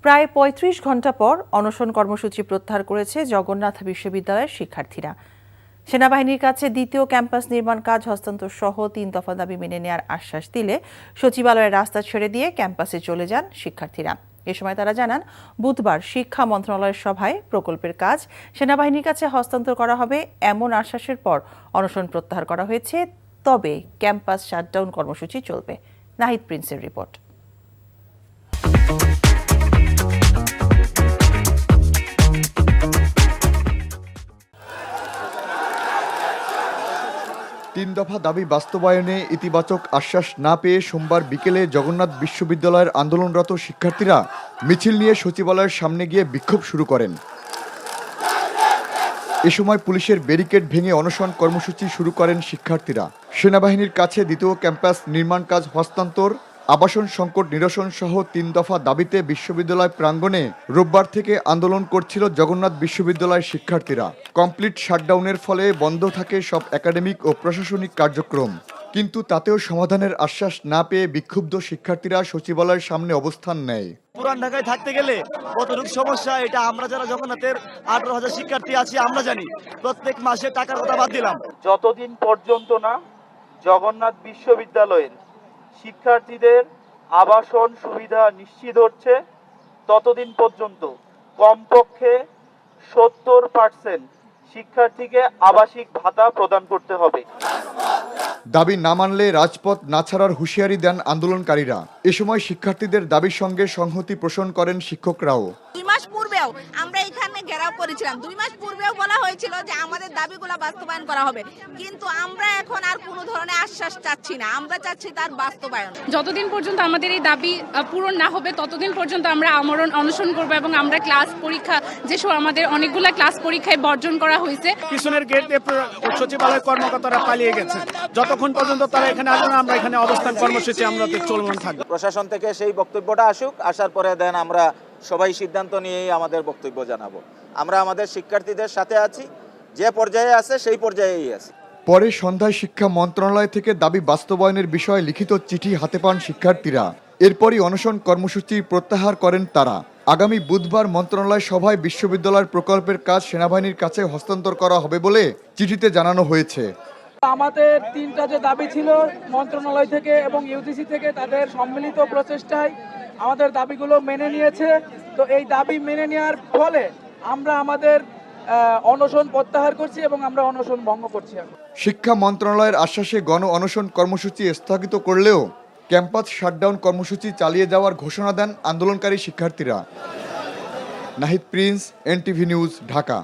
প্রায় ৩৫ ঘণ্টা পর অনশন কর্মসূচি প্রত্যাহার করেছে জগন্নাথ বিশ্ববিদ্যালয়ের শিক্ষার্থীরা। সেনাবাহিনীর কাছে দ্বিতীয় ক্যাম্পাস নির্মাণ কাজ হস্তান্তর সহ ৩ দফা দাবি মেনে নেওয়ার আশ্বাস দিলে সচিবালয়ের রাস্তা ছেড়ে দিয়ে ক্যাম্পাসে চলে যান শিক্ষার্থীরা। এ সময় তারা জানান, বুধবার শিক্ষা মন্ত্রণালয়ের সভায় প্রকল্পের কাজ সেনাবাহিনীর কাছে হস্তান্তর করা হবে এমন আশ্বাসের পর অনশন প্রত্যাহার করা হয়েছে। তবে ক্যাম্পাস শাটডাউন কর্মসূচি চলবে। নাহিদ প্রিন্সের রিপোর্ট। তিন দফা দাবি বাস্তবায়নে ইতিবাচক আশ্বাস না পেয়ে সোমবার বিকেলে জগন্নাথ বিশ্ববিদ্যালয়ের আন্দোলনরত শিক্ষার্থীরা মিছিল নিয়ে সচিবালয়ের সামনে গিয়ে বিক্ষোভ শুরু করেন। এ সময় পুলিশের ব্যারিকেড ভেঙে অনশন কর্মসূচি শুরু করেন শিক্ষার্থীরা। সেনাবাহিনীর কাছে দ্বিতীয় ক্যাম্পাস নির্মাণ কাজ হস্তান্তর, আবাসন সংকট নিরসন সহ ৩ দফা দাবিতে বিশ্ববিদ্যালয় প্রাঙ্গণে রোববার থেকে আন্দোলন করছিল জগন্নাথ বিশ্ববিদ্যালয়ের শিক্ষার্থীরা। কমপ্লিট শাটডাউনের ফলে বন্ধ থাকে সব একাডেমিক ও প্রশাসনিক কার্যক্রম। কিন্তু তাতেও সমাধানের আশ্বাস না পেয়ে বিক্ষুব্ধ শিক্ষার্থীরা সচিবালয়ের সামনে অবস্থান নেয়। পুরান ঢাকায় থাকতে গেলে কতটুকু সমস্যা, এটা আমরা যারা জগন্নাথের 18,000 শিক্ষার্থী আছি আমরা জানি। প্রত্যেক মাসে টাকার কথা বাদ দিলাম, যতদিন পর্যন্ত না জগন্নাথ বিশ্ববিদ্যালয়ের শিক্ষার্থীদের আবাসন সুবিধা নিশ্চিত হচ্ছে ততদিন পর্যন্ত কমপক্ষে 70% শিক্ষার্থীকে আবাসিক ভাতা প্রদান করতে হবে। দাবি না মানলে রাজপথ না ছাড়ার হুঁশিয়ারি দেন আন্দোলনকারীরা। এ সময় শিক্ষার্থীদের দাবির সঙ্গে সংহতি পোষণ করেন শিক্ষকরাও। 2 মাস পূর্বেও আমরা এখানে ঘেরাও করেছিলাম। 2 মাস পূর্বেও বলা হয়েছিল যে আমাদের দাবিগুলো বাস্তবায়ন করা হবে, কিন্তু আমরা এখন আর কোনো ধরনের আশ্বাস চাচ্ছি না, আমরা চাচ্ছি তার বাস্তবায়ন। যতদিন পর্যন্ত আমাদের এই দাবি পূরণ না হবে ততদিন পর্যন্ত আমরা আমরণ অনশন করব এবং আমরা ক্লাস পরীক্ষা যেসব আমাদের অনেকগুলো ক্লাস পরীক্ষায় বর্জন করা হয়েছে। পিছনের গেট দিয়ে সচিবালয় কর্মকর্তারা পালিয়ে গেছে। যতক্ষণ পর্যন্ত তারা এখানে আসবে না আমরা এখানে অবস্থান কর্মসূচি আমরা চলমান থাকবো। প্রশাসন থেকে সেই বক্তব্যটা আসুক, আসার পরে দেন আমরা সবাই সিদ্ধান্ত নিয়েই আমাদের বক্তব্য জানাবো। আমরা আমাদের শিক্ষার্থীদের সাথে আছি, যে পর্যায়ে আছে সেই পর্যায়েই আছে। পরে সন্ধ্যায় শিক্ষা মন্ত্রণালয় থেকে দাবি বাস্তবায়নের বিষয়ে লিখিত চিঠি হাতে পান শিক্ষার্থীরা। এরপরই অনশন কর্মসূচি প্রত্যাহার করেন তারা। আগামী বুধবার মন্ত্রণালয় সভায় বিশ্ববিদ্যালয়ের প্রকল্পের কাজ সেনাবাহিনীর কাছে হস্তান্তর করা হবে বলে চিঠিতে জানানো হয়েছে। আমাদের 3টা যে দাবি ছিল মন্ত্রণালয় থেকে এবং ইউজিসি থেকে, তাদের সম্মিলিত প্রচেষ্টায় আমাদের দাবিগুলো মেনে নিয়েছে। তো এই দাবি মেনে নেওয়ার ফলে আমরা আমাদের অনশন প্রত্যাহার করছি এবং আমরা অনশন ভঙ্গ করছি। শিক্ষা মন্ত্রণালয়ের আশ্বাসে গণ অনশন কর্মসূচি স্থগিত করলেও ক্যাম্পাস শাটডাউন কর্মসূচি চালিয়ে যাওয়ার ঘোষণা দেন আন্দোলনকারী শিক্ষার্থীরা। Nahid Prince, NTV news, Dhaka.